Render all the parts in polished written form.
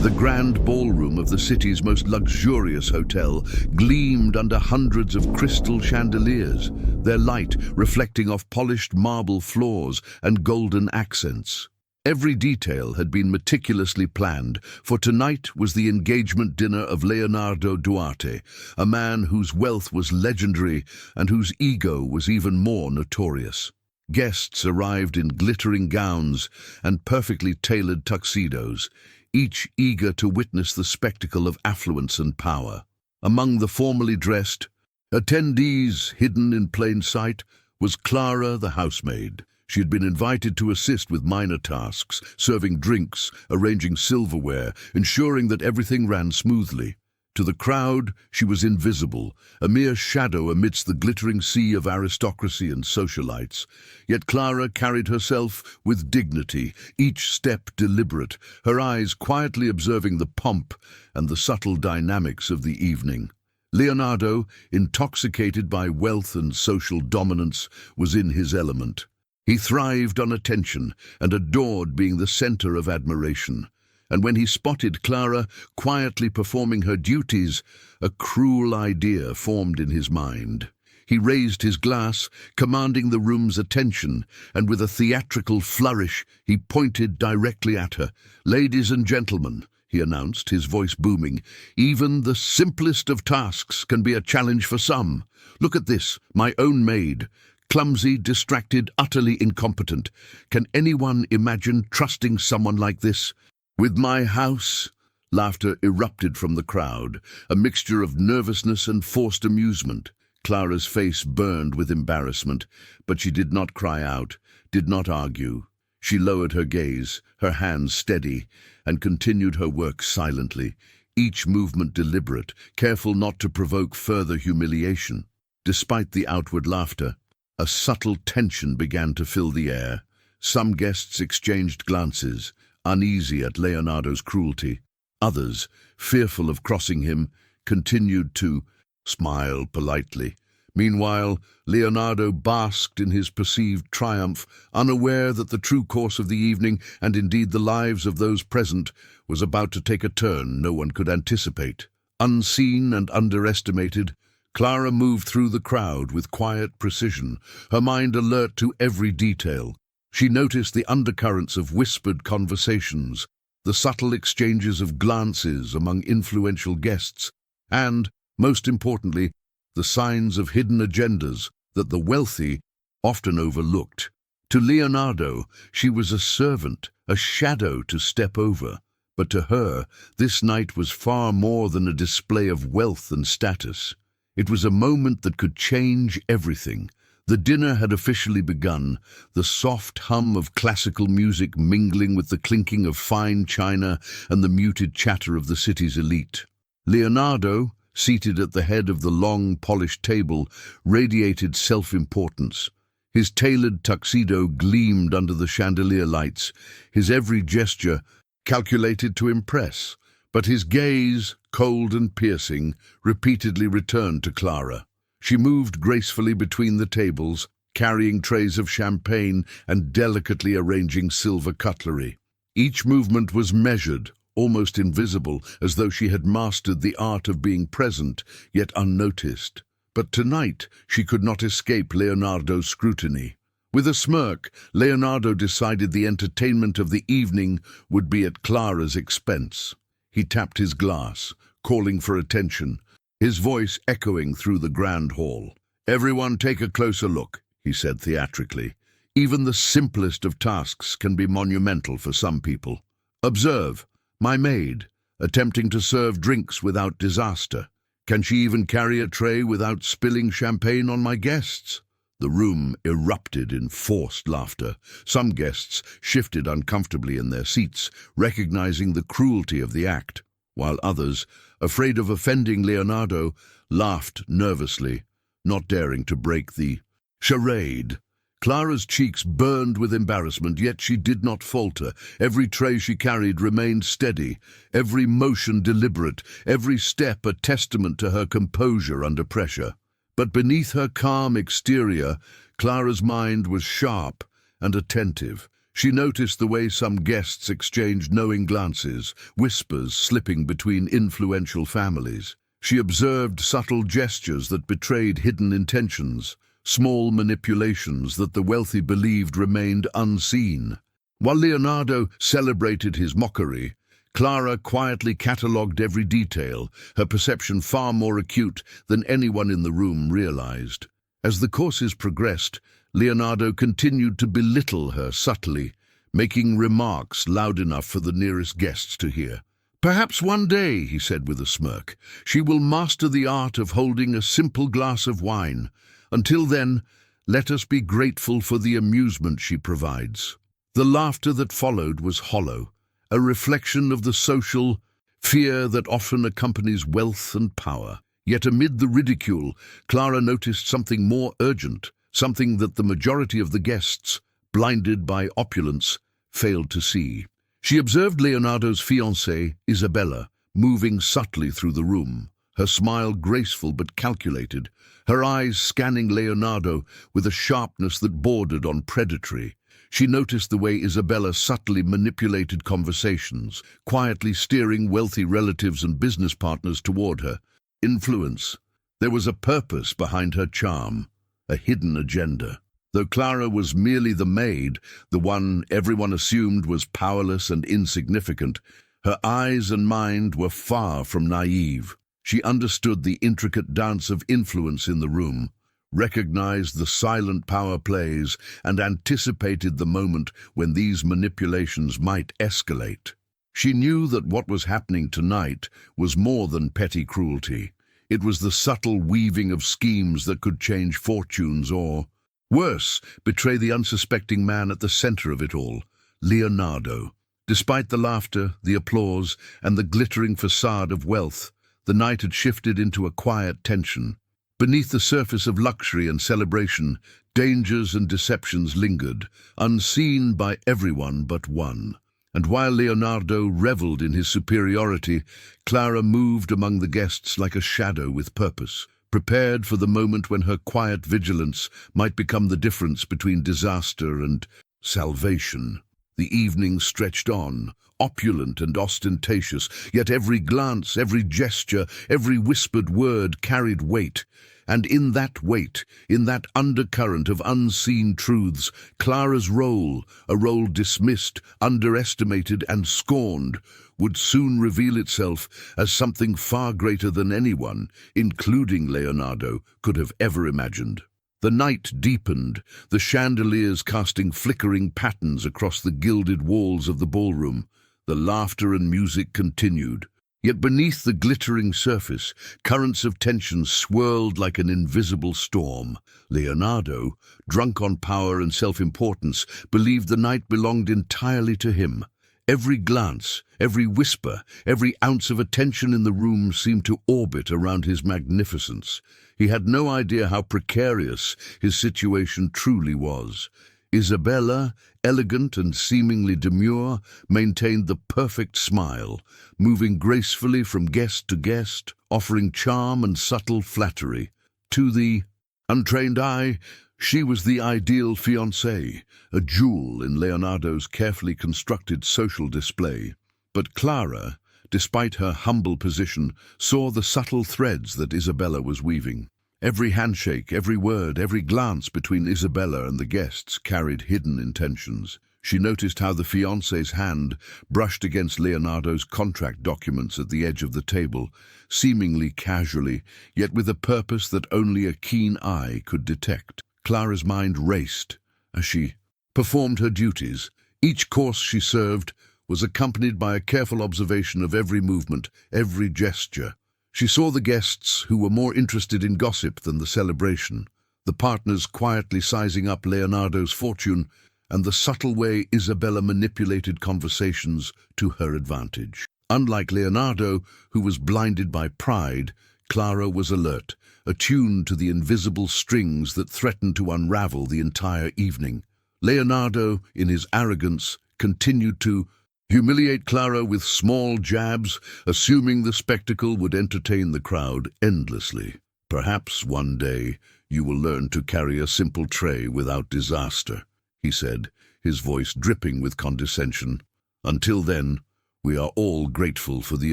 The grand ballroom of the city's most luxurious hotel gleamed under hundreds of crystal chandeliers, their light reflecting off polished marble floors and golden accents. Every detail had been meticulously planned, for tonight was the engagement dinner of Leonardo Duarte, a man whose wealth was legendary and whose ego was even more notorious. Guests arrived in glittering gowns and perfectly tailored tuxedos, each eager to witness the spectacle of affluence and power. Among the formally dressed attendees, hidden in plain sight, was Clara the housemaid. She had been invited to assist with minor tasks, serving drinks, arranging silverware, ensuring that everything ran smoothly. To the crowd, she was invisible, a mere shadow amidst the glittering sea of aristocracy and socialites. Yet Clara carried herself with dignity, each step deliberate, her eyes quietly observing the pomp and the subtle dynamics of the evening. Leonardo, intoxicated by wealth and social dominance, was in his element. He thrived on attention and adored being the center of admiration. And when he spotted Clara quietly performing her duties, a cruel idea formed in his mind. He raised his glass, commanding the room's attention, and with a theatrical flourish, he pointed directly at her. "Ladies and gentlemen," he announced, his voice booming, "even the simplest of tasks can be a challenge for some. Look at this, my own maid. Clumsy, distracted, utterly incompetent. Can anyone imagine trusting someone like this? With my house?" Laughter erupted from the crowd, a mixture of nervousness and forced amusement. Clara's face burned with embarrassment, but she did not cry out, did not argue. She lowered her gaze, her hands steady, and continued her work silently, each movement deliberate, careful not to provoke further humiliation. Despite the outward laughter, a subtle tension began to fill the air. Some guests exchanged glances, uneasy at Leonardo's cruelty. Others, fearful of crossing him, continued to smile politely. Meanwhile, Leonardo basked in his perceived triumph, unaware that the true course of the evening, and indeed the lives of those present, was about to take a turn no one could anticipate. Unseen and underestimated, Clara moved through the crowd with quiet precision, her mind alert to every detail. She noticed the undercurrents of whispered conversations, the subtle exchanges of glances among influential guests, and, most importantly, the signs of hidden agendas that the wealthy often overlooked. To Leonardo, she was a servant, a shadow to step over. But to her, this night was far more than a display of wealth and status. It was a moment that could change everything. The dinner had officially begun, the soft hum of classical music mingling with the clinking of fine china and the muted chatter of the city's elite. Leonardo, seated at the head of the long, polished table, radiated self-importance. His tailored tuxedo gleamed under the chandelier lights, his every gesture calculated to impress. But his gaze, cold and piercing, repeatedly returned to Clara. She moved gracefully between the tables, carrying trays of champagne and delicately arranging silver cutlery. Each movement was measured, almost invisible, as though she had mastered the art of being present, yet unnoticed. But tonight she could not escape Leonardo's scrutiny. With a smirk, Leonardo decided the entertainment of the evening would be at Clara's expense. He tapped his glass, calling for attention, his voice echoing through the grand hall. "Everyone take a closer look," he said theatrically. "Even the simplest of tasks can be monumental for some people. Observe, my maid, attempting to serve drinks without disaster. Can she even carry a tray without spilling champagne on my guests?" The room erupted in forced laughter. Some guests shifted uncomfortably in their seats, recognizing the cruelty of the act, while others, afraid of offending Leonardo, laughed nervously, not daring to break the charade. Clara's cheeks burned with embarrassment, yet she did not falter. Every tray she carried remained steady, every motion deliberate, every step a testament to her composure under pressure. But beneath her calm exterior, Clara's mind was sharp and attentive. She noticed the way some guests exchanged knowing glances, whispers slipping between influential families. She observed subtle gestures that betrayed hidden intentions, small manipulations that the wealthy believed remained unseen. While Leonardo celebrated his mockery, Clara quietly catalogued every detail, her perception far more acute than anyone in the room realized. As the courses progressed, Leonardo continued to belittle her subtly, making remarks loud enough for the nearest guests to hear. "Perhaps one day," he said with a smirk, "she will master the art of holding a simple glass of wine. Until then, let us be grateful for the amusement she provides." The laughter that followed was hollow, a reflection of the social fear that often accompanies wealth and power. Yet amid the ridicule, Clara noticed something more urgent, something that the majority of the guests, blinded by opulence, failed to see. She observed Leonardo's fiancée, Isabella, moving subtly through the room, her smile graceful but calculated, her eyes scanning Leonardo with a sharpness that bordered on predatory. She noticed the way Isabella subtly manipulated conversations, quietly steering wealthy relatives and business partners toward her. Influence. There was a purpose behind her charm, a hidden agenda. Though Clara was merely the maid, the one everyone assumed was powerless and insignificant, her eyes and mind were far from naive. She understood the intricate dance of influence in the room, recognized the silent power plays, and anticipated the moment when these manipulations might escalate. She knew that what was happening tonight was more than petty cruelty. It was the subtle weaving of schemes that could change fortunes or, worse, betray the unsuspecting man at the center of it all, Leonardo. Despite the laughter, the applause, and the glittering facade of wealth, the night had shifted into a quiet tension. Beneath the surface of luxury and celebration, dangers and deceptions lingered, unseen by everyone but one. And while Leonardo reveled in his superiority, Clara moved among the guests like a shadow with purpose, prepared for the moment when her quiet vigilance might become the difference between disaster and salvation. The evening stretched on, opulent and ostentatious, yet every glance, every gesture, every whispered word carried weight. And in that weight, in that undercurrent of unseen truths, Clara's role, a role dismissed, underestimated, and scorned, would soon reveal itself as something far greater than anyone, including Leonardo, could have ever imagined. The night deepened, the chandeliers casting flickering patterns across the gilded walls of the ballroom. The laughter and music continued. Yet beneath the glittering surface, currents of tension swirled like an invisible storm. Leonardo, drunk on power and self-importance, believed the night belonged entirely to him. Every glance, every whisper, every ounce of attention in the room seemed to orbit around his magnificence. He had no idea how precarious his situation truly was. Isabella, elegant and seemingly demure, maintained the perfect smile, moving gracefully from guest to guest, offering charm and subtle flattery. To the untrained eye, she was the ideal fiancée, a jewel in Leonardo's carefully constructed social display. But Clara, despite her humble position, saw the subtle threads that Isabella was weaving. Every handshake, every word, every glance between Isabella and the guests carried hidden intentions. She noticed how the fiancé's hand brushed against Leonardo's contract documents at the edge of the table, seemingly casually, yet with a purpose that only a keen eye could detect. Clara's mind raced as she performed her duties. Each course she served was accompanied by a careful observation of every movement, every gesture. She saw the guests who were more interested in gossip than the celebration, the partners quietly sizing up Leonardo's fortune, and the subtle way Isabella manipulated conversations to her advantage. Unlike Leonardo, who was blinded by pride, Clara was alert, attuned to the invisible strings that threatened to unravel the entire evening. Leonardo, in his arrogance, continued to humiliate Clara with small jabs, assuming the spectacle would entertain the crowd endlessly. "Perhaps one day you will learn to carry a simple tray without disaster," he said, his voice dripping with condescension. "Until then, we are all grateful for the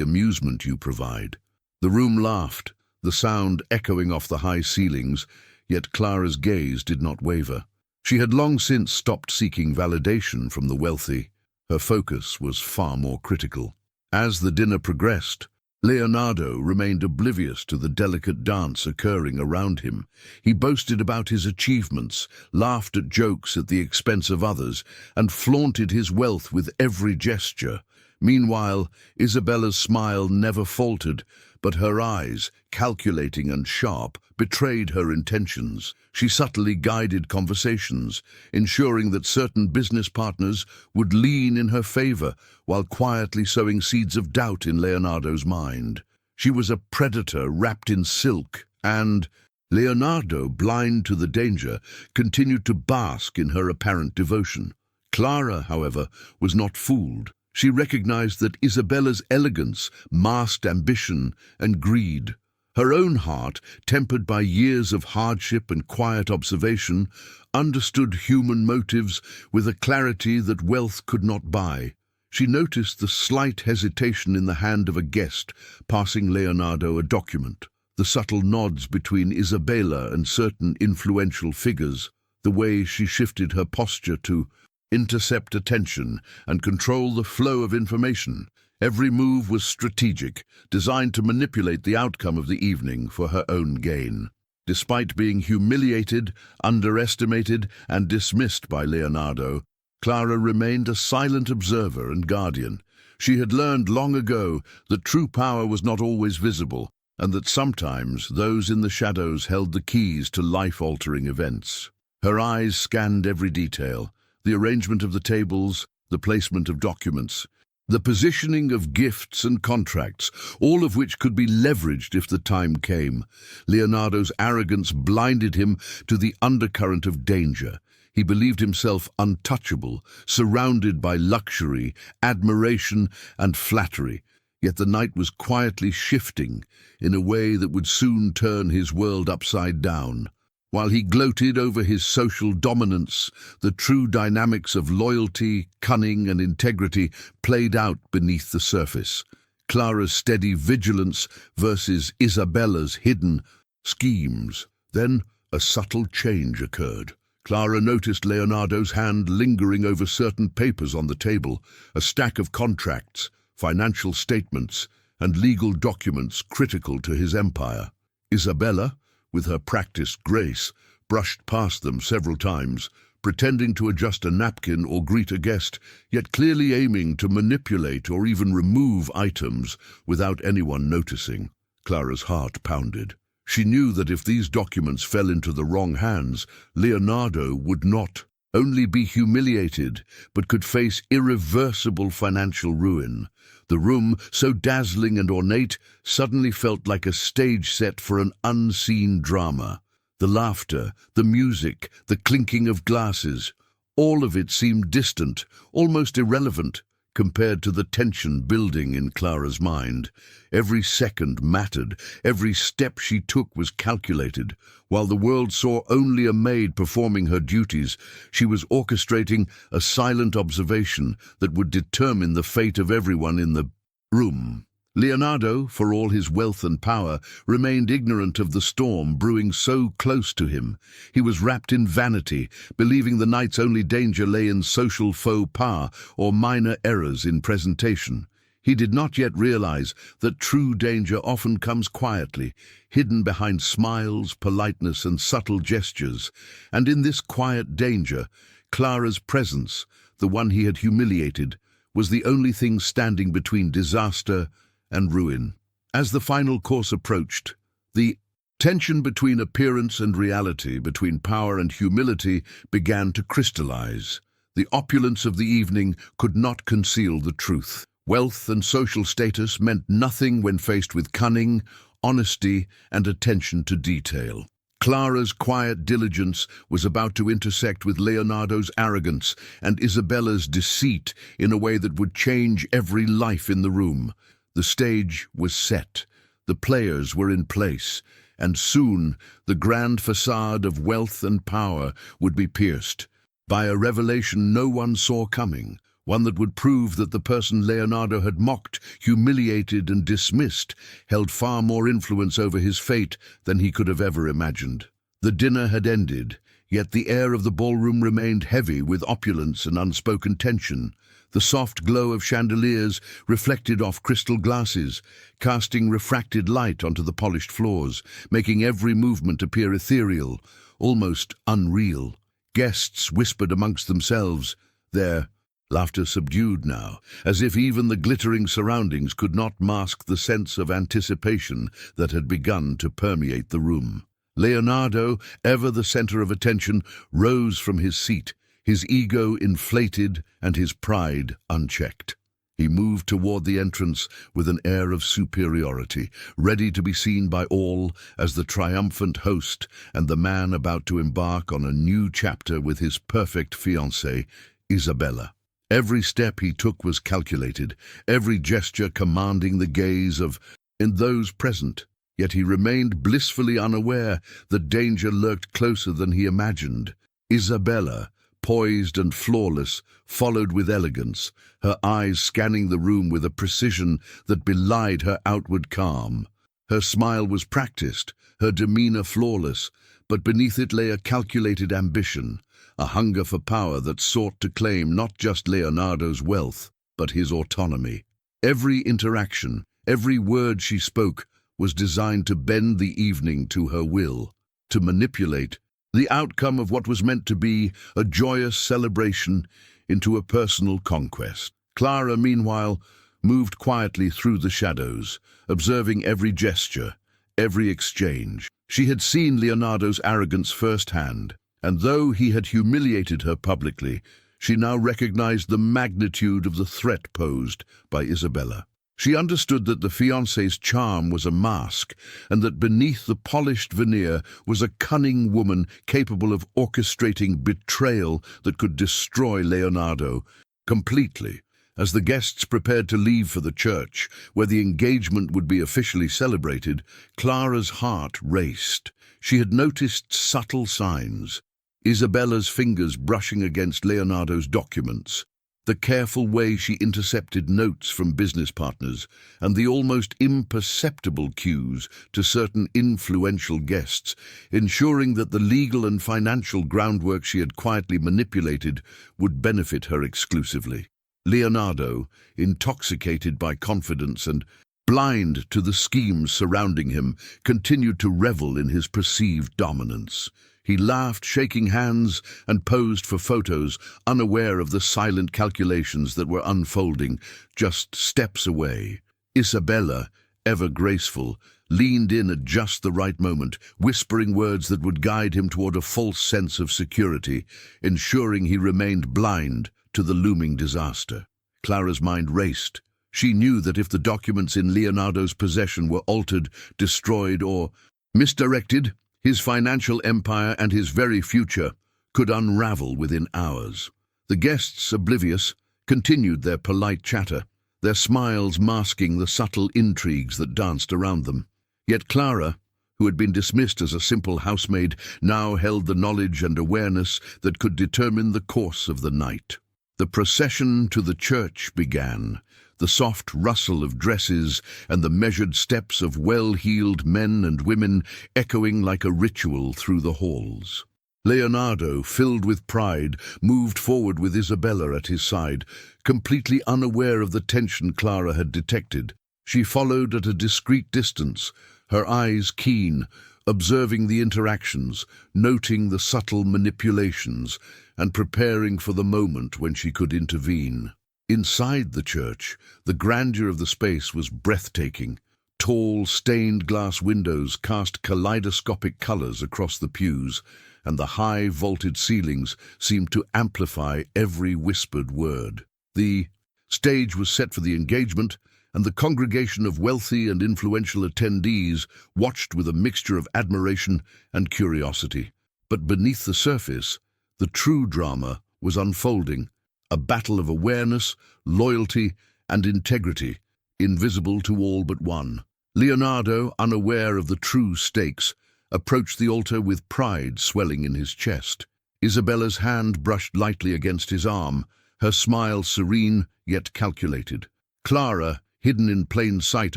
amusement you provide." The room laughed, the sound echoing off the high ceilings, yet Clara's gaze did not waver. She had long since stopped seeking validation from the wealthy. Her focus was far more critical. As the dinner progressed, Leonardo remained oblivious to the delicate dance occurring around him. He boasted about his achievements, laughed at jokes at the expense of others, and flaunted his wealth with every gesture. Meanwhile, Isabella's smile never faltered, but her eyes, calculating and sharp, betrayed her intentions. She subtly guided conversations, ensuring that certain business partners would lean in her favor, while quietly sowing seeds of doubt in Leonardo's mind. She was a predator wrapped in silk, and Leonardo, blind to the danger, continued to bask in her apparent devotion. Clara, however, was not fooled. She recognized that Isabella's elegance masked ambition and greed. Her own heart, tempered by years of hardship and quiet observation, understood human motives with a clarity that wealth could not buy. She noticed the slight hesitation in the hand of a guest passing Leonardo a document, the subtle nods between Isabella and certain influential figures, the way she shifted her posture to intercept attention and control the flow of information. Every move was strategic, designed to manipulate the outcome of the evening for her own gain. Despite being humiliated, underestimated, and dismissed by Leonardo, Clara remained a silent observer and guardian. She had learned long ago that true power was not always visible, and that sometimes those in the shadows held the keys to life-altering events. Her eyes scanned every detail: the arrangement of the tables, the placement of documents, the positioning of gifts and contracts, all of which could be leveraged if the time came. Leonardo's arrogance blinded him to the undercurrent of danger. He believed himself untouchable, surrounded by luxury, admiration, and flattery. Yet the night was quietly shifting in a way that would soon turn his world upside down. While he gloated over his social dominance, the true dynamics of loyalty, cunning, and integrity played out beneath the surface. Clara's steady vigilance versus Isabella's hidden schemes. Then a subtle change occurred. Clara noticed Leonardo's hand lingering over certain papers on the table, a stack of contracts, financial statements, and legal documents critical to his empire. Isabella, with her practiced grace, brushed past them several times, pretending to adjust a napkin or greet a guest, yet clearly aiming to manipulate or even remove items without anyone noticing. Clara's heart pounded. She knew that if these documents fell into the wrong hands, Leonardo would not only be humiliated, but could face irreversible financial ruin. The room, so dazzling and ornate, suddenly felt like a stage set for an unseen drama. The laughter, the music, the clinking of glasses, all of it seemed distant, almost irrelevant, compared to the tension building in Clara's mind. Every second mattered, every step she took was calculated. While the world saw only a maid performing her duties, she was orchestrating a silent observation that would determine the fate of everyone in the room. Leonardo, for all his wealth and power, remained ignorant of the storm brewing so close to him. He was wrapped in vanity, believing the night's only danger lay in social faux pas or minor errors in presentation. He did not yet realize that true danger often comes quietly, hidden behind smiles, politeness, and subtle gestures. And in this quiet danger, Clara's presence, the one he had humiliated, was the only thing standing between disaster and ruin. As the final course approached, the tension between appearance and reality, between power and humility, began to crystallize. The opulence of the evening could not conceal the truth. Wealth and social status meant nothing when faced with cunning, honesty, and attention to detail. Clara's quiet diligence was about to intersect with Leonardo's arrogance and Isabella's deceit in a way that would change every life in the room. The stage was set, the players were in place, and soon the grand facade of wealth and power would be pierced. by a revelation no one saw coming, one that would prove that the person Leonardo had mocked, humiliated and dismissed held far more influence over his fate than he could have ever imagined. The dinner had ended, yet the air of the ballroom remained heavy with opulence and unspoken tension. The soft glow of chandeliers reflected off crystal glasses, casting refracted light onto the polished floors, making every movement appear ethereal, almost unreal. Guests whispered amongst themselves, their laughter subdued now, as if even the glittering surroundings could not mask the sense of anticipation that had begun to permeate the room. Leonardo, ever the center of attention, rose from his seat, his ego inflated and his pride unchecked. He moved toward the entrance with an air of superiority, ready to be seen by all as the triumphant host and the man about to embark on a new chapter with his perfect fiancée, Isabella. Every step he took was calculated, every gesture commanding the gaze of those present. Yet he remained blissfully unaware that danger lurked closer than he imagined. Isabella, poised and flawless, followed with elegance, her eyes scanning the room with a precision that belied her outward calm. Her smile was practiced, her demeanor flawless, but beneath it lay a calculated ambition, a hunger for power that sought to claim not just Leonardo's wealth, but his autonomy. Every interaction, every word she spoke, was designed to bend the evening to her will, to manipulate the outcome of what was meant to be a joyous celebration into a personal conquest. Clara, meanwhile, moved quietly through the shadows, observing every gesture, every exchange. She had seen Leonardo's arrogance firsthand, and though he had humiliated her publicly, she now recognized the magnitude of the threat posed by Isabella. She understood that the fiancé's charm was a mask, and that beneath the polished veneer was a cunning woman capable of orchestrating betrayal that could destroy Leonardo completely. As the guests prepared to leave for the church, where the engagement would be officially celebrated, Clara's heart raced. She had noticed subtle signs: Isabella's fingers brushing against Leonardo's documents, the careful way she intercepted notes from business partners, and the almost imperceptible cues to certain influential guests, ensuring that the legal and financial groundwork she had quietly manipulated would benefit her exclusively. Leonardo, intoxicated by confidence and blind to the schemes surrounding him, continued to revel in his perceived dominance. He laughed, shaking hands, and posed for photos, unaware of the silent calculations that were unfolding just steps away. Isabella, ever graceful, leaned in at just the right moment, whispering words that would guide him toward a false sense of security, ensuring he remained blind to the looming disaster. Clara's mind raced. She knew that if the documents in Leonardo's possession were altered, destroyed, or misdirected, his financial empire and his very future could unravel within hours. The guests, oblivious, continued their polite chatter, their smiles masking the subtle intrigues that danced around them. Yet Clara, who had been dismissed as a simple housemaid, now held the knowledge and awareness that could determine the course of the night. The procession to the church began, the soft rustle of dresses and the measured steps of well-heeled men and women echoing like a ritual through the halls. Leonardo, filled with pride, moved forward with Isabella at his side, completely unaware of the tension Clara had detected. She followed at a discreet distance, her eyes keen, observing the interactions, noting the subtle manipulations, and preparing for the moment when she could intervene. Inside the church, the grandeur of the space was breathtaking. Tall, stained glass windows cast kaleidoscopic colors across the pews, and the high vaulted ceilings seemed to amplify every whispered word. The stage was set for the engagement, and the congregation of wealthy and influential attendees watched with a mixture of admiration and curiosity. But beneath the surface, the true drama was unfolding, a battle of awareness, loyalty, and integrity, invisible to all but one. Leonardo, unaware of the true stakes, approached the altar with pride swelling in his chest. Isabella's hand brushed lightly against his arm, her smile serene yet calculated. Clara, hidden in plain sight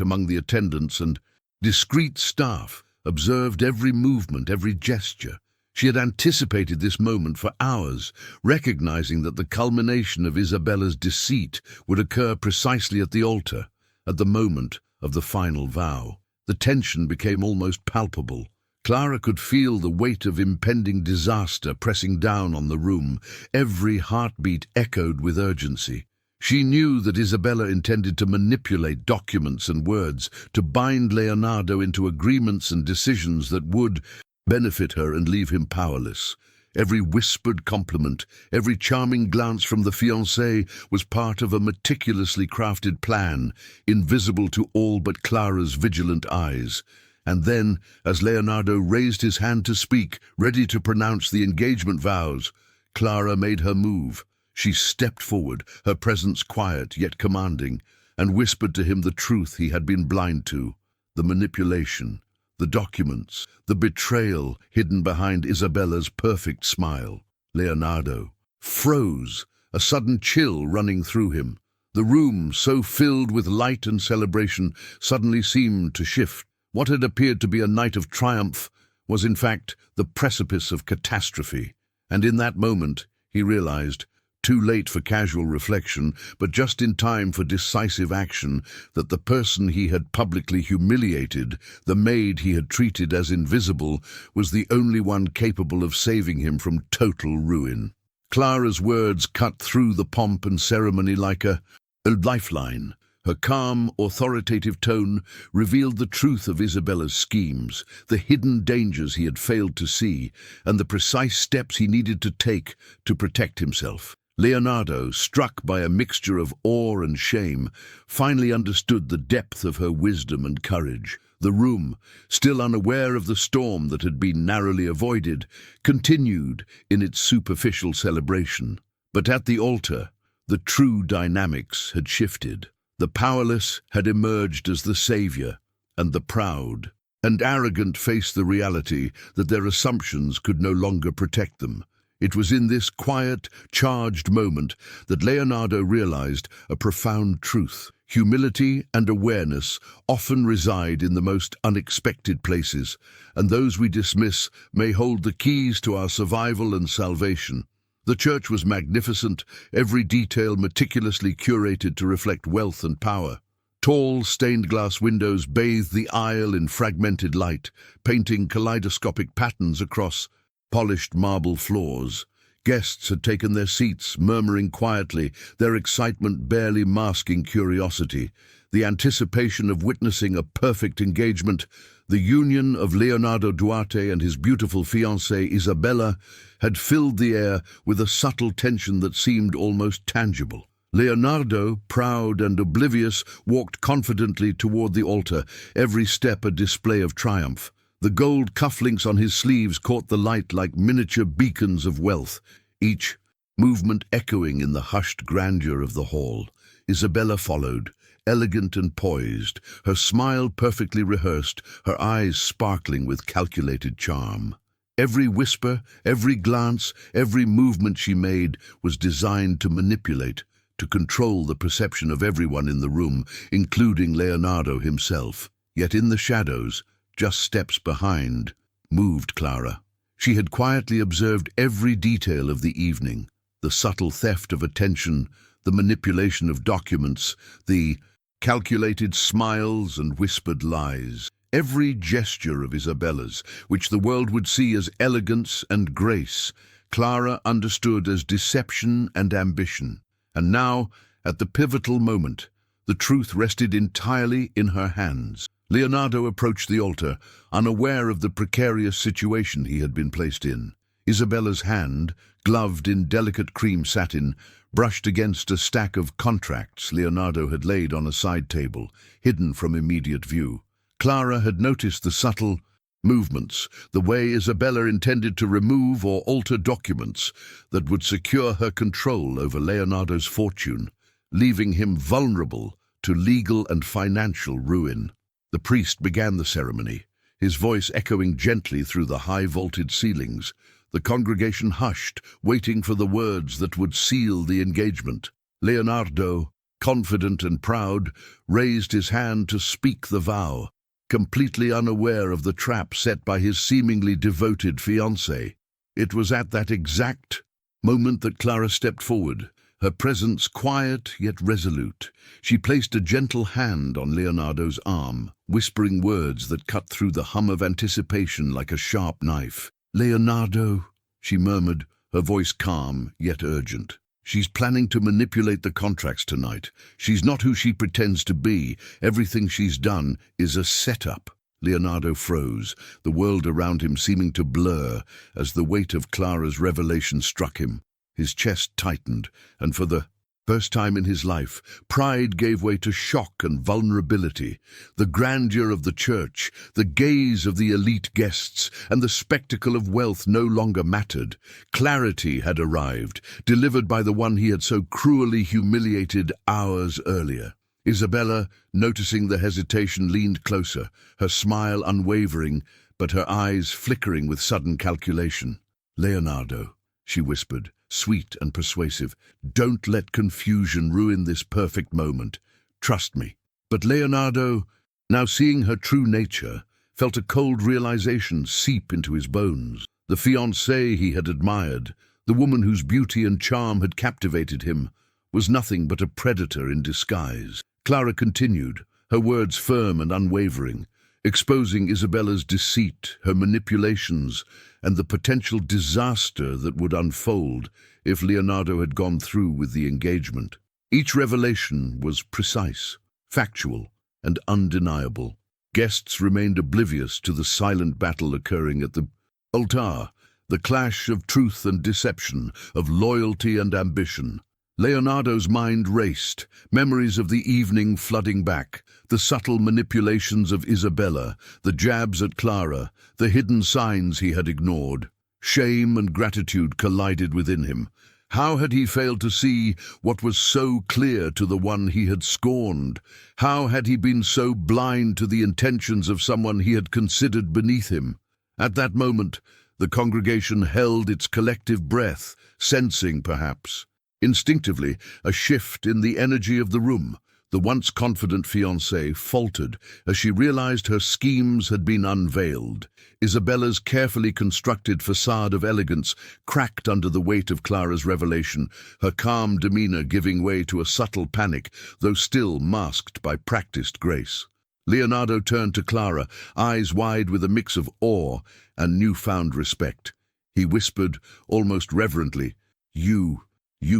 among the attendants and discreet staff, observed every movement, every gesture. She had anticipated this moment for hours, recognizing that the culmination of Isabella's deceit would occur precisely at the altar, at the moment of the final vow. The tension became almost palpable. Clara could feel the weight of impending disaster pressing down on the room. Every heartbeat echoed with urgency. She knew that Isabella intended to manipulate documents and words, to bind Leonardo into agreements and decisions that would benefit her and leave him powerless. Every whispered compliment, every charming glance from the fiancée was part of a meticulously crafted plan, invisible to all but Clara's vigilant eyes. And then, as Leonardo raised his hand to speak, ready to pronounce the engagement vows, Clara made her move. She stepped forward, her presence quiet yet commanding, and whispered to him the truth he had been blind to: the manipulation, the documents, the betrayal hidden behind Isabella's perfect smile. Leonardo froze, a sudden chill running through him. The room, so filled with light and celebration, suddenly seemed to shift. What had appeared to be a night of triumph was in fact the precipice of catastrophe. And in that moment, he realized, too late for casual reflection, but just in time for decisive action, that the person he had publicly humiliated, the maid he had treated as invisible, was the only one capable of saving him from total ruin. Clara's words cut through the pomp and ceremony like a lifeline. Her calm, authoritative tone revealed the truth of Isabella's schemes, the hidden dangers he had failed to see, and the precise steps he needed to take to protect himself. Leonardo, struck by a mixture of awe and shame, finally understood the depth of her wisdom and courage. The room, still unaware of the storm that had been narrowly avoided, continued in its superficial celebration. But at the altar, the true dynamics had shifted. The powerless had emerged as the savior, and the proud and arrogant faced the reality that their assumptions could no longer protect them. It was in this quiet, charged moment that Leonardo realized a profound truth. Humility and awareness often reside in the most unexpected places, and those we dismiss may hold the keys to our survival and salvation. The church was magnificent, every detail meticulously curated to reflect wealth and power. Tall, stained-glass windows bathed the aisle in fragmented light, painting kaleidoscopic patterns across polished marble floors. Guests had taken their seats, murmuring quietly, their excitement barely masking curiosity. The anticipation of witnessing a perfect engagement, the union of Leonardo Duarte and his beautiful fiancée Isabella, had filled the air with a subtle tension that seemed almost tangible. Leonardo, proud and oblivious, walked confidently toward the altar, every step a display of triumph. The gold cufflinks on his sleeves caught the light like miniature beacons of wealth, each movement echoing in the hushed grandeur of the hall. Isabella followed, elegant and poised, her smile perfectly rehearsed, her eyes sparkling with calculated charm. Every whisper, every glance, every movement she made was designed to manipulate, to control the perception of everyone in the room, including Leonardo himself. Yet in the shadows, just steps behind, moved Clara. She had quietly observed every detail of the evening, the subtle theft of attention, the manipulation of documents, the calculated smiles and whispered lies. Every gesture of Isabella's, which the world would see as elegance and grace, Clara understood as deception and ambition. And now, at the pivotal moment, the truth rested entirely in her hands. Leonardo approached the altar, unaware of the precarious situation he had been placed in. Isabella's hand, gloved in delicate cream satin, brushed against a stack of contracts Leonardo had laid on a side table, hidden from immediate view. Clara had noticed the subtle movements, the way Isabella intended to remove or alter documents that would secure her control over Leonardo's fortune, leaving him vulnerable to legal and financial ruin. The priest began the ceremony, his voice echoing gently through the high-vaulted ceilings. The congregation hushed, waiting for the words that would seal the engagement. Leonardo, confident and proud, raised his hand to speak the vow, completely unaware of the trap set by his seemingly devoted fiancée. It was at that exact moment that Clara stepped forward, her presence quiet yet resolute. She placed a gentle hand on Leonardo's arm, whispering words that cut through the hum of anticipation like a sharp knife. "Leonardo," she murmured, her voice calm yet urgent. "She's planning to manipulate the contracts tonight. She's not who she pretends to be. Everything she's done is a setup." Leonardo froze, the world around him seeming to blur as the weight of Clara's revelation struck him. His chest tightened, and for the first time in his life, pride gave way to shock and vulnerability. The grandeur of the church, the gaze of the elite guests, and the spectacle of wealth no longer mattered. Clarity had arrived, delivered by the one he had so cruelly humiliated hours earlier. Isabella, noticing the hesitation, leaned closer, her smile unwavering, but her eyes flickering with sudden calculation. "Leonardo," she whispered, sweet and persuasive, "don't let confusion ruin this perfect moment. Trust me." But Leonardo, now seeing her true nature, felt a cold realization seep into his bones. The fiancée he had admired, the woman whose beauty and charm had captivated him, was nothing but a predator in disguise. Clara continued, her words firm and unwavering, exposing Isabella's deceit, her manipulations, and the potential disaster that would unfold if Leonardo had gone through with the engagement. Each revelation was precise, factual, and undeniable. Guests remained oblivious to the silent battle occurring at the altar, the clash of truth and deception, of loyalty and ambition. Leonardo's mind raced, memories of the evening flooding back, the subtle manipulations of Isabella, the jabs at Clara, the hidden signs he had ignored. Shame and gratitude collided within him. How had he failed to see what was so clear to the one he had scorned? How had he been so blind to the intentions of someone he had considered beneath him? At that moment, the congregation held its collective breath, sensing, perhaps, instinctively, a shift in the energy of the room. The once confident fiancée faltered as she realized her schemes had been unveiled. Isabella's carefully constructed facade of elegance cracked under the weight of Clara's revelation, her calm demeanor giving way to a subtle panic, though still masked by practiced grace. Leonardo turned to Clara, eyes wide with a mix of awe and newfound respect. He whispered, almost reverently, You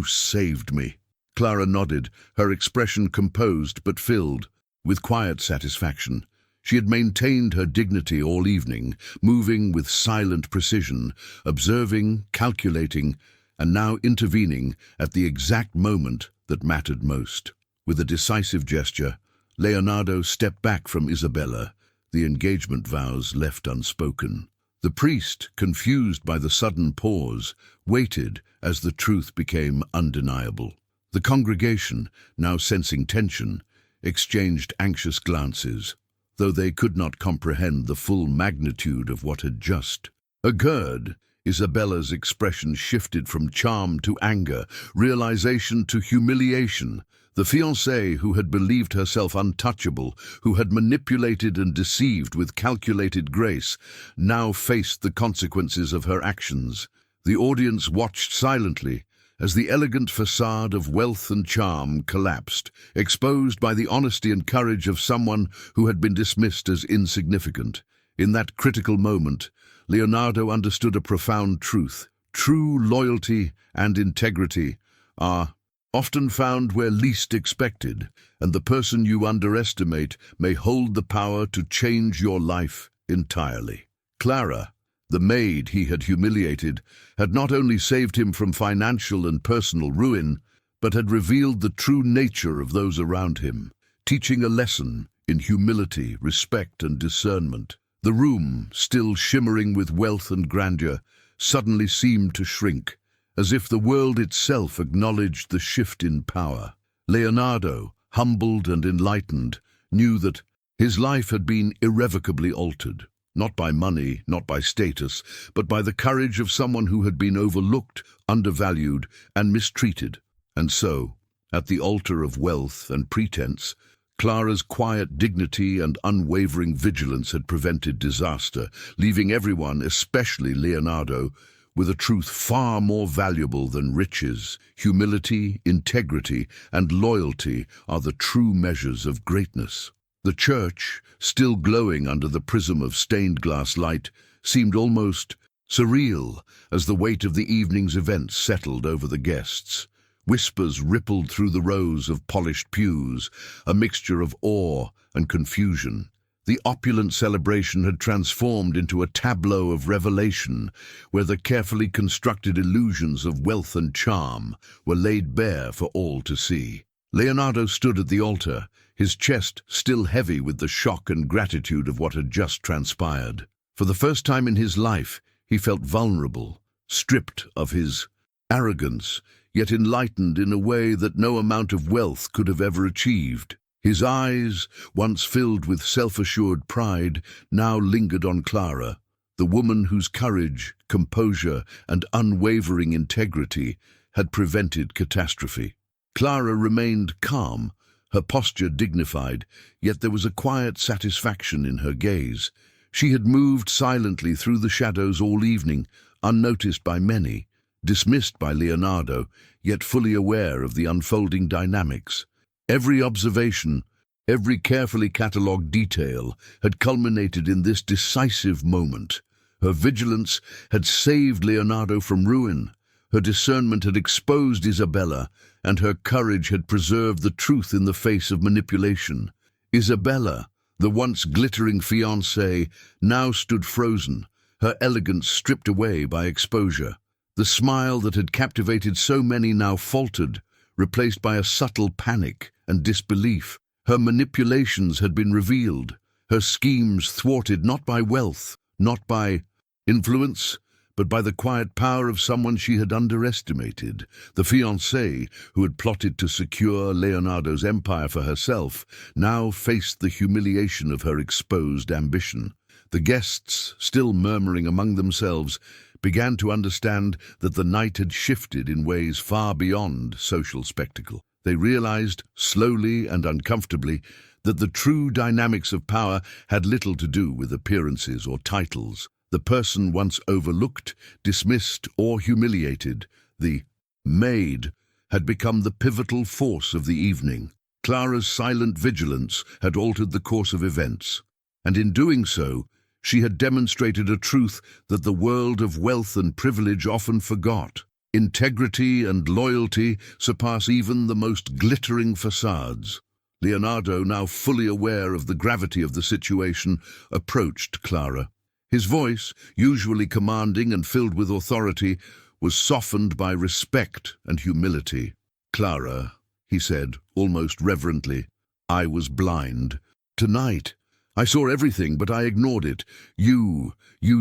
saved me." Clara nodded, her expression composed but filled with quiet satisfaction. She had maintained her dignity all evening, moving with silent precision, observing, calculating, and now intervening at the exact moment that mattered most. With a decisive gesture, Leonardo stepped back from Isabella, the engagement vows left unspoken. The priest, confused by the sudden pause, waited as the truth became undeniable. The congregation, now sensing tension, exchanged anxious glances, though they could not comprehend the full magnitude of what had just occurred. Isabella's expression shifted from charm to anger, realization to humiliation. The fiancée, who had believed herself untouchable, who had manipulated and deceived with calculated grace, now faced the consequences of her actions. The audience watched silently as the elegant facade of wealth and charm collapsed, exposed by the honesty and courage of someone who had been dismissed as insignificant. In that critical moment, Leonardo understood a profound truth. True loyalty and integrity are often found where least expected, and the person you underestimate may hold the power to change your life entirely. Clara, the maid he had humiliated, had not only saved him from financial and personal ruin, but had revealed the true nature of those around him, teaching a lesson in humility, respect, and discernment. The room, still shimmering with wealth and grandeur, suddenly seemed to shrink, as if the world itself acknowledged the shift in power. Leonardo, humbled and enlightened, knew that his life had been irrevocably altered. not by money, not by status, but by the courage of someone who had been overlooked, undervalued, and mistreated. And so, at the altar of wealth and pretense, Clara's quiet dignity and unwavering vigilance had prevented disaster, leaving everyone, especially Leonardo, with a truth far more valuable than riches. Humility, integrity, and loyalty are the true measures of greatness. The church, still glowing under the prism of stained glass light, seemed almost surreal as the weight of the evening's events settled over the guests. Whispers rippled through the rows of polished pews, a mixture of awe and confusion. The opulent celebration had transformed into a tableau of revelation, where the carefully constructed illusions of wealth and charm were laid bare for all to see. Leonardo stood at the altar, his chest still heavy with the shock and gratitude of what had just transpired. For the first time in his life, he felt vulnerable, stripped of his arrogance, yet enlightened in a way that no amount of wealth could have ever achieved. His eyes, once filled with self-assured pride, now lingered on Clara, the woman whose courage, composure, and unwavering integrity had prevented catastrophe. Clara remained calm, her posture dignified, yet there was a quiet satisfaction in her gaze. She had moved silently through the shadows all evening, unnoticed by many, dismissed by Leonardo, yet fully aware of the unfolding dynamics. Every observation, every carefully catalogued detail had culminated in this decisive moment. Her vigilance had saved Leonardo from ruin, her discernment had exposed Isabella, and her courage had preserved the truth in the face of manipulation. Isabella, the once glittering fiancée, now stood frozen, her elegance stripped away by exposure. The smile that had captivated so many now faltered, replaced by a subtle panic and disbelief. Her manipulations had been revealed, her schemes thwarted not by wealth, not by influence, but by the quiet power of someone she had underestimated. The fiancée, who had plotted to secure Leonardo's empire for herself, now faced the humiliation of her exposed ambition. The guests, still murmuring among themselves, began to understand that the night had shifted in ways far beyond social spectacle. They realized, slowly and uncomfortably, that the true dynamics of power had little to do with appearances or titles. The person once overlooked, dismissed, or humiliated, the maid, had become the pivotal force of the evening. Clara's silent vigilance had altered the course of events, and in doing so, she had demonstrated a truth that the world of wealth and privilege often forgot. Integrity and loyalty surpass even the most glittering facades. Leonardo, now fully aware of the gravity of the situation, approached Clara. His voice, usually commanding and filled with authority, was softened by respect and humility. "Clara," he said, almost reverently, "I was blind. Tonight, I saw everything, but I ignored it. You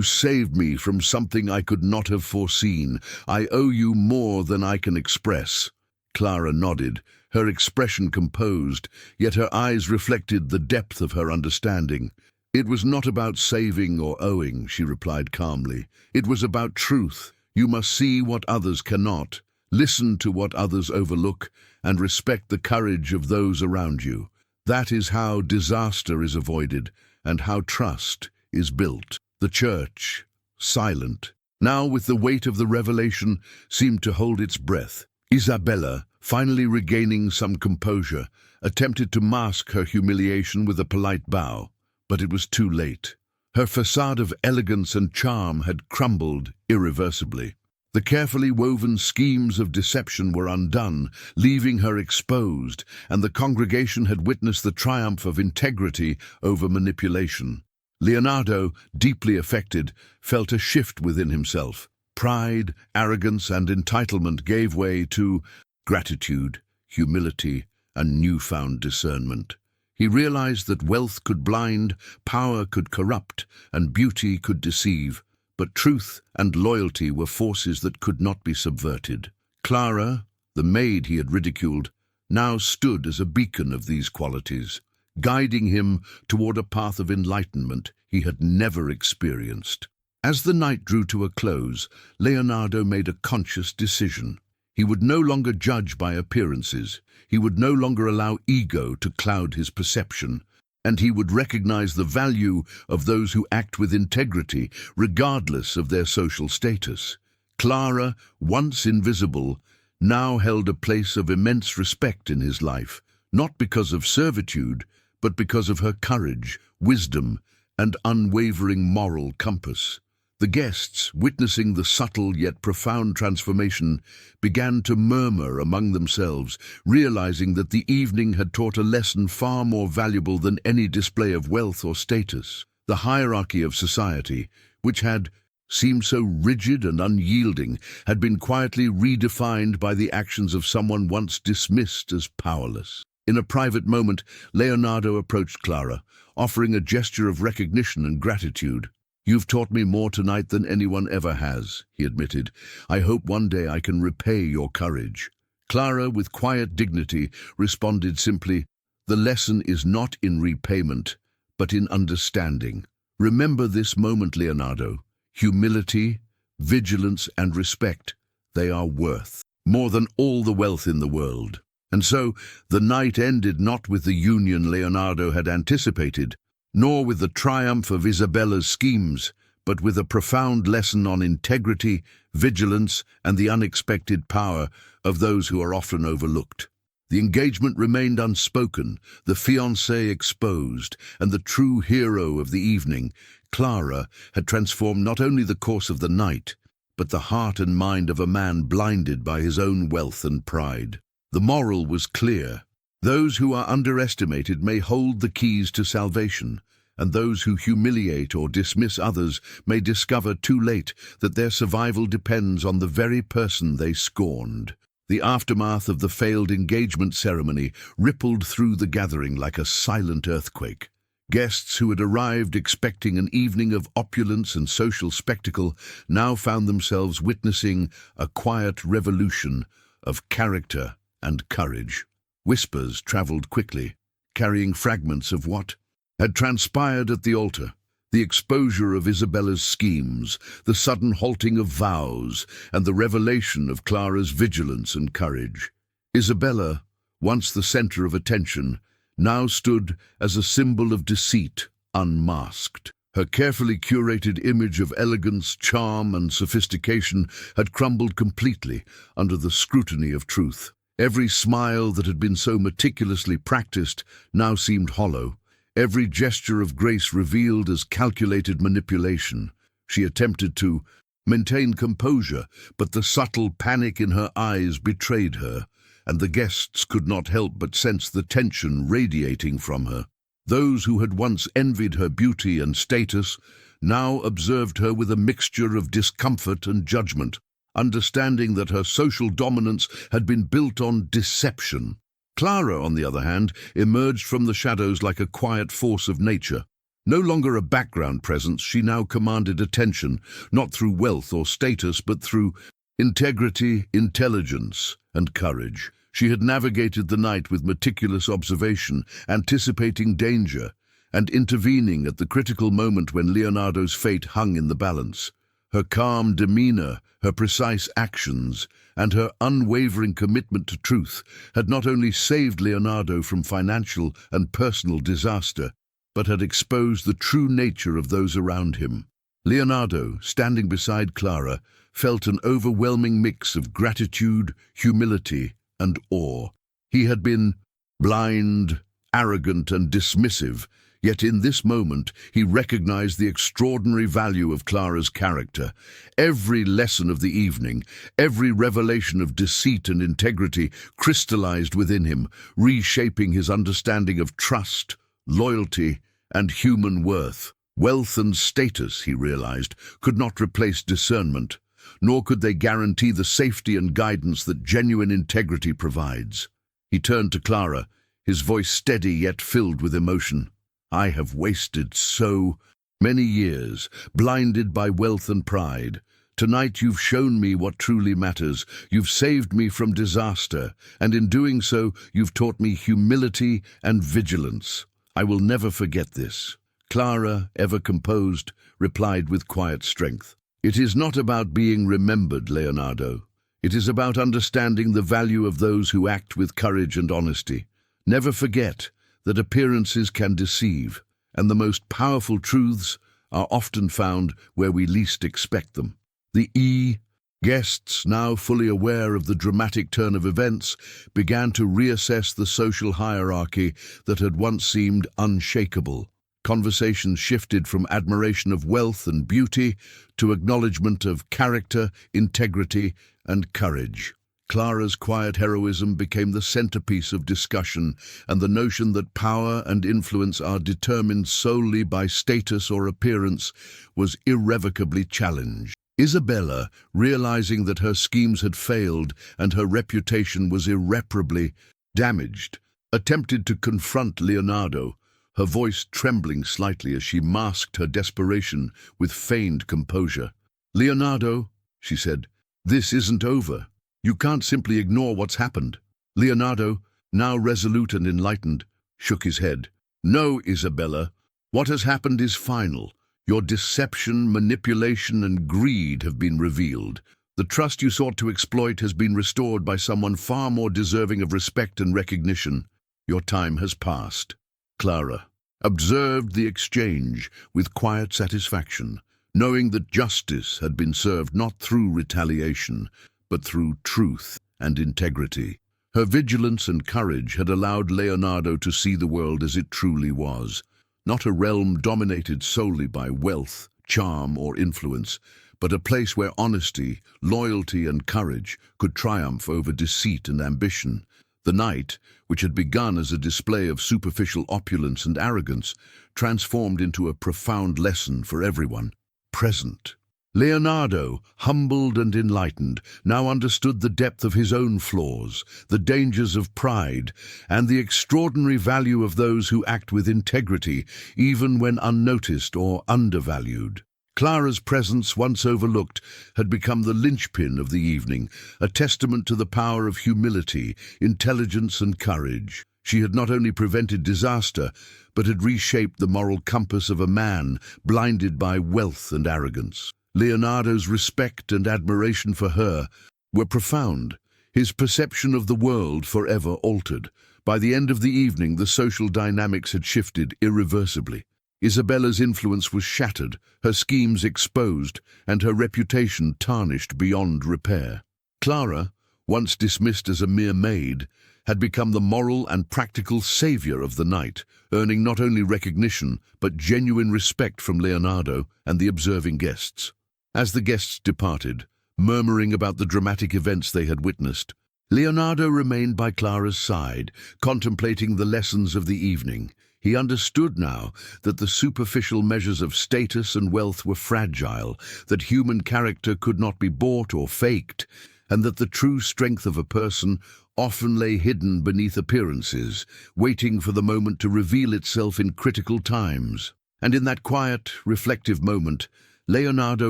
saved me from something I could not have foreseen. I owe you more than I can express." Clara nodded, her expression composed, yet her eyes reflected the depth of her understanding. "It was not about saving or owing," she replied calmly. "It was about truth. You must see what others cannot, listen to what others overlook, and respect the courage of those around you. That is how disaster is avoided and how trust is built." The church, silent, now with the weight of the revelation, seemed to hold its breath. Isabella, finally regaining some composure, attempted to mask her humiliation with a polite bow, but it was too late. Her facade of elegance and charm had crumbled irreversibly. The carefully woven schemes of deception were undone, leaving her exposed, and the congregation had witnessed the triumph of integrity over manipulation. Leonardo, deeply affected, felt a shift within himself. Pride, arrogance, and entitlement gave way to gratitude, humility, and newfound discernment. He realized that wealth could blind, power could corrupt, and beauty could deceive. But truth and loyalty were forces that could not be subverted. Clara, the maid he had ridiculed, now stood as a beacon of these qualities. Guiding him toward a path of enlightenment, he had never experienced. As the night drew to a close, Leonardo made a conscious decision. He would no longer judge by appearances. He would no longer allow ego to cloud his perception. And he would recognize the value of those who act with integrity, regardless of their social status. Clara, once invisible, now held a place of immense respect in his life, not because of servitude, but because of her courage, wisdom, and unwavering moral compass. The guests, witnessing the subtle yet profound transformation, began to murmur among themselves, realizing that the evening had taught a lesson far more valuable than any display of wealth or status. The hierarchy of society, which had seemed so rigid and unyielding, had been quietly redefined by the actions of someone once dismissed as powerless. In a private moment, Leonardo approached Clara, offering a gesture of recognition and gratitude. "You've taught me more tonight than anyone ever has," he admitted. "I hope one day I can repay your courage." Clara, with quiet dignity, responded simply, "The lesson is not in repayment, but in understanding. Remember this moment, Leonardo. Humility, vigilance, and respect, they are worth more than all the wealth in the world." And so, the night ended not with the union Leonardo had anticipated, nor with the triumph of Isabella's schemes, but with a profound lesson on integrity, vigilance, and the unexpected power of those who are often overlooked. The engagement remained unspoken, the fiancée exposed, and the true hero of the evening, Clara, had transformed not only the course of the night, but the heart and mind of a man blinded by his own wealth and pride. The moral was clear. Those who are underestimated may hold the keys to salvation, and those who humiliate or dismiss others may discover too late that their survival depends on the very person they scorned. The aftermath of the failed engagement ceremony rippled through the gathering like a silent earthquake. Guests who had arrived expecting an evening of opulence and social spectacle now found themselves witnessing a quiet revolution of character and courage. Whispers traveled quickly, carrying fragments of what had transpired at the altar. The exposure of Isabella's schemes, the sudden halting of vows, and the revelation of Clara's vigilance and courage. Isabella, once the center of attention, now stood as a symbol of deceit, unmasked. Her carefully curated image of elegance, charm, and sophistication had crumbled completely under the scrutiny of truth. Every smile that had been so meticulously practiced now seemed hollow. Every gesture of grace revealed as calculated manipulation. She attempted to maintain composure, but the subtle panic in her eyes betrayed her, and the guests could not help but sense the tension radiating from her. Those who had once envied her beauty and status now observed her with a mixture of discomfort and judgment, understanding that her social dominance had been built on deception. Clara, on the other hand, emerged from the shadows like a quiet force of nature. No longer a background presence, she now commanded attention, not through wealth or status, but through integrity, intelligence, and courage. She had navigated the night with meticulous observation, anticipating danger, and intervening at the critical moment when Leonardo's fate hung in the balance. Her calm demeanor, her precise actions, and her unwavering commitment to truth had not only saved Leonardo from financial and personal disaster, but had exposed the true nature of those around him. Leonardo, standing beside Clara, felt an overwhelming mix of gratitude, humility, and awe. He had been blind, arrogant, and dismissive, yet in this moment he recognized the extraordinary value of Clara's character. Every lesson of the evening, every revelation of deceit and integrity crystallized within him, reshaping his understanding of trust, loyalty, and human worth. Wealth and status, he realized, could not replace discernment, nor could they guarantee the safety and guidance that genuine integrity provides. He turned to Clara, his voice steady yet filled with emotion. "I have wasted so many years, blinded by wealth and pride. Tonight you've shown me what truly matters. You've saved me from disaster, and in doing so, you've taught me humility and vigilance. I will never forget this." Clara, ever composed, replied with quiet strength. "It is not about being remembered, Leonardo. It is about understanding the value of those who act with courage and honesty. Never forget that appearances can deceive, and the most powerful truths are often found where we least expect them." The guests, now fully aware of the dramatic turn of events, began to reassess the social hierarchy that had once seemed unshakable. Conversations shifted from admiration of wealth and beauty to acknowledgement of character, integrity, and courage. Clara's quiet heroism became the centerpiece of discussion, and the notion that power and influence are determined solely by status or appearance was irrevocably challenged. Isabella, realizing that her schemes had failed and her reputation was irreparably damaged, attempted to confront Leonardo, her voice trembling slightly as she masked her desperation with feigned composure. "Leonardo," she said, "this isn't over. You can't simply ignore what's happened." Leonardo, now resolute and enlightened, shook his head. "No, Isabella, what has happened is final. Your deception, manipulation, and greed have been revealed. The trust you sought to exploit has been restored by someone far more deserving of respect and recognition. Your time has passed." Clara observed the exchange with quiet satisfaction, knowing that justice had been served not through retaliation, but through truth and integrity. Her vigilance and courage had allowed Leonardo to see the world as it truly was, not a realm dominated solely by wealth, charm, or influence, but a place where honesty, loyalty, and courage could triumph over deceit and ambition. The night, which had begun as a display of superficial opulence and arrogance, transformed into a profound lesson for everyone present. Leonardo, humbled and enlightened, now understood the depth of his own flaws, the dangers of pride, and the extraordinary value of those who act with integrity, even when unnoticed or undervalued. Clara's presence, once overlooked, had become the linchpin of the evening, a testament to the power of humility, intelligence, and courage. She had not only prevented disaster, but had reshaped the moral compass of a man blinded by wealth and arrogance. Leonardo's respect and admiration for her were profound, his perception of the world forever altered. By the end of the evening, the social dynamics had shifted irreversibly. Isabella's influence was shattered, her schemes exposed, and her reputation tarnished beyond repair. Clara, once dismissed as a mere maid, had become the moral and practical savior of the night, earning not only recognition but genuine respect from Leonardo and the observing guests. As the guests departed, murmuring about the dramatic events they had witnessed, Leonardo remained by Clara's side, contemplating the lessons of the evening. He understood now that the superficial measures of status and wealth were fragile, that human character could not be bought or faked, and that the true strength of a person often lay hidden beneath appearances, waiting for the moment to reveal itself in critical times. And in that quiet, reflective moment, Leonardo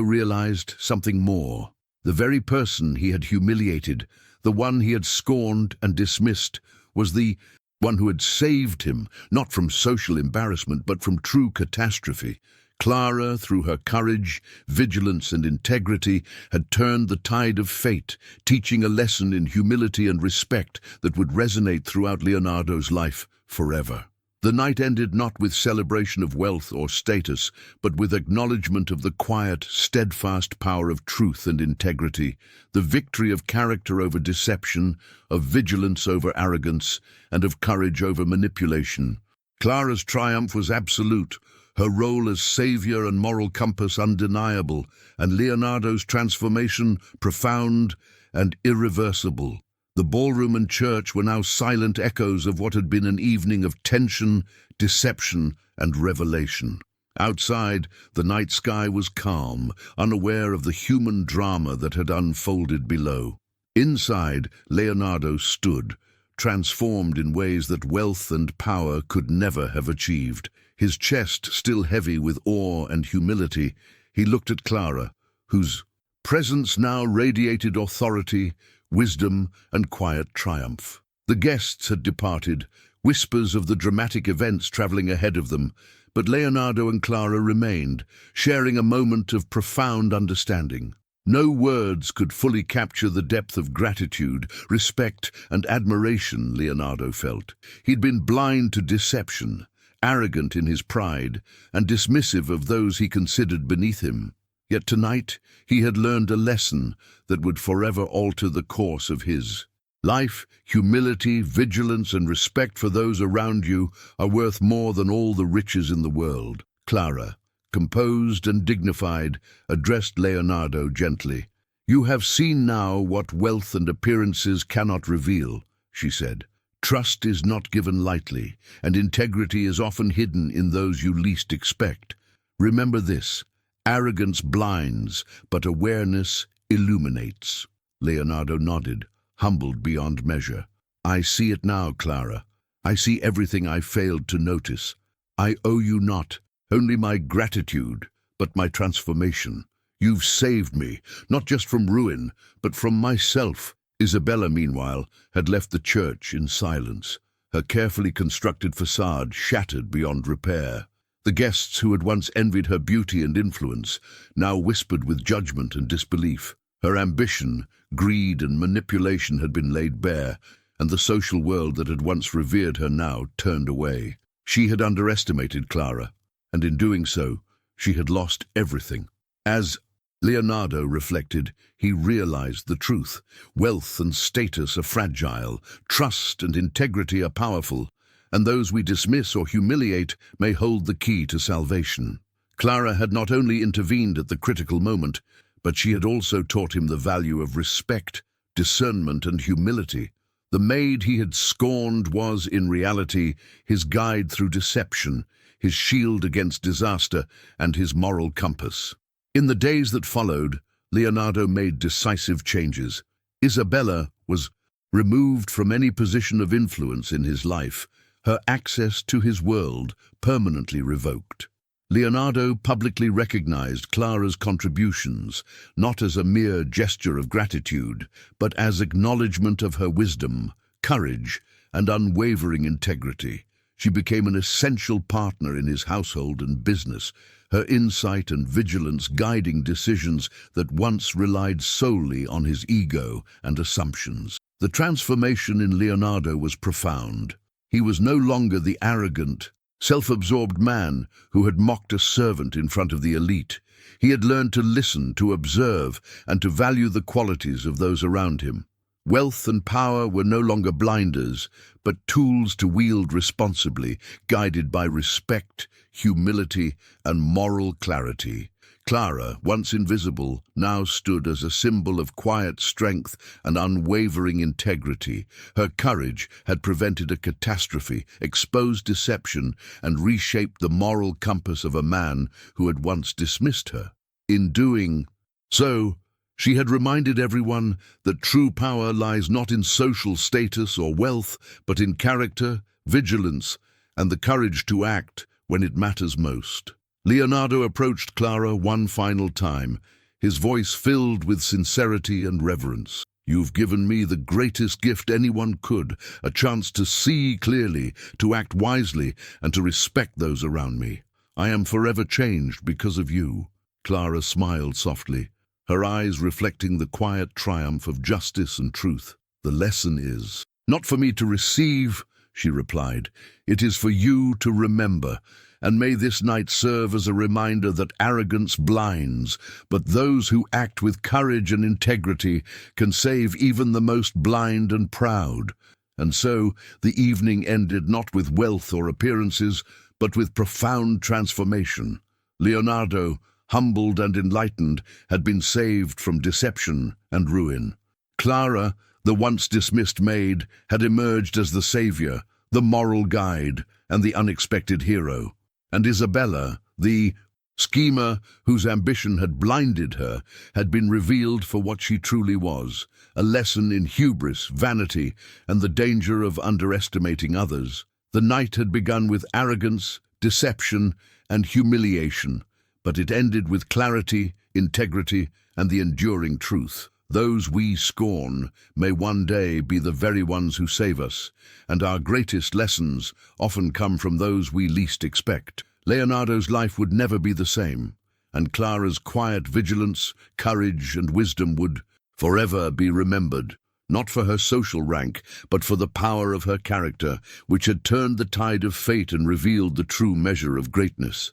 realized something more. The very person he had humiliated, the one he had scorned and dismissed, was the one who had saved him, not from social embarrassment, but from true catastrophe. Clara, through her courage, vigilance, and integrity, had turned the tide of fate, teaching a lesson in humility and respect that would resonate throughout Leonardo's life forever. The night ended not with celebration of wealth or status, but with acknowledgement of the quiet, steadfast power of truth and integrity, the victory of character over deception, of vigilance over arrogance, and of courage over manipulation. Clara's triumph was absolute, her role as savior and moral compass undeniable, and Leonardo's transformation profound and irreversible. The ballroom and church were now silent echoes of what had been an evening of tension, deception, and revelation. Outside, the night sky was calm, unaware of the human drama that had unfolded below. Inside, Leonardo stood, transformed in ways that wealth and power could never have achieved. His chest still heavy with awe and humility, he looked at Clara, whose presence now radiated authority, wisdom, and quiet triumph. The guests had departed, whispers of the dramatic events traveling ahead of them, but Leonardo and Clara remained, sharing a moment of profound understanding. No words could fully capture the depth of gratitude, respect, and admiration Leonardo felt. He'd been blind to deception, arrogant in his pride, and dismissive of those he considered beneath him. Yet tonight he had learned a lesson that would forever alter the course of his life. Humility, vigilance, and respect for those around you are worth more than all the riches in the world. Clara, composed and dignified, addressed Leonardo gently. "You have seen now what wealth and appearances cannot reveal," she said. "Trust is not given lightly, and integrity is often hidden in those you least expect. Remember this: arrogance blinds, but awareness illuminates." Leonardo nodded, humbled beyond measure. "I see it now, Clara. I see everything I failed to notice. I owe you not only my gratitude, but my transformation. You've saved me, not just from ruin, but from myself." Isabella, meanwhile, had left the church in silence, her carefully constructed facade shattered beyond repair. The guests who had once envied her beauty and influence now whispered with judgment and disbelief. Her ambition, greed, and manipulation had been laid bare, and the social world that had once revered her now turned away. She had underestimated Clara, and in doing so, she had lost everything. As Leonardo reflected, he realized the truth. Wealth and status are fragile, trust and integrity are powerful, and those we dismiss or humiliate may hold the key to salvation. Clara had not only intervened at the critical moment, but she had also taught him the value of respect, discernment, and humility. The maid he had scorned was, in reality, his guide through deception, his shield against disaster, and his moral compass. In the days that followed, Leonardo made decisive changes. Isabella was removed from any position of influence in his life, her access to his world permanently revoked. Leonardo publicly recognized Clara's contributions, not as a mere gesture of gratitude, but as acknowledgement of her wisdom, courage, and unwavering integrity. She became an essential partner in his household and business, her insight and vigilance guiding decisions that once relied solely on his ego and assumptions. The transformation in Leonardo was profound. He was no longer the arrogant, self-absorbed man who had mocked a servant in front of the elite. He had learned to listen, to observe, and to value the qualities of those around him. Wealth and power were no longer blinders, but tools to wield responsibly, guided by respect, humility, and moral clarity. Clara, once invisible, now stood as a symbol of quiet strength and unwavering integrity. Her courage had prevented a catastrophe, exposed deception, and reshaped the moral compass of a man who had once dismissed her. In doing so, she had reminded everyone that true power lies not in social status or wealth, but in character, vigilance, and the courage to act when it matters most. Leonardo approached Clara one final time, his voice filled with sincerity and reverence. "You've given me the greatest gift anyone could, a chance to see clearly, to act wisely, and to respect those around me. I am forever changed because of you." Clara smiled softly, her eyes reflecting the quiet triumph of justice and truth. "The lesson is not for me to receive," she replied. "It is for you to remember. And may this night serve as a reminder that arrogance blinds, but those who act with courage and integrity can save even the most blind and proud." And so the evening ended not with wealth or appearances, but with profound transformation. Leonardo, humbled and enlightened, had been saved from deception and ruin. Clara, the once dismissed maid, had emerged as the savior, the moral guide, and the unexpected hero. And Isabella, the schemer whose ambition had blinded her, had been revealed for what she truly was, a lesson in hubris, vanity, and the danger of underestimating others. The night had begun with arrogance, deception, and humiliation, but it ended with clarity, integrity, and the enduring truth. Those we scorn may one day be the very ones who save us, and our greatest lessons often come from those we least expect. Leonardo's life would never be the same, and Clara's quiet vigilance, courage, and wisdom would forever be remembered, not for her social rank, but for the power of her character, which had turned the tide of fate and revealed the true measure of greatness.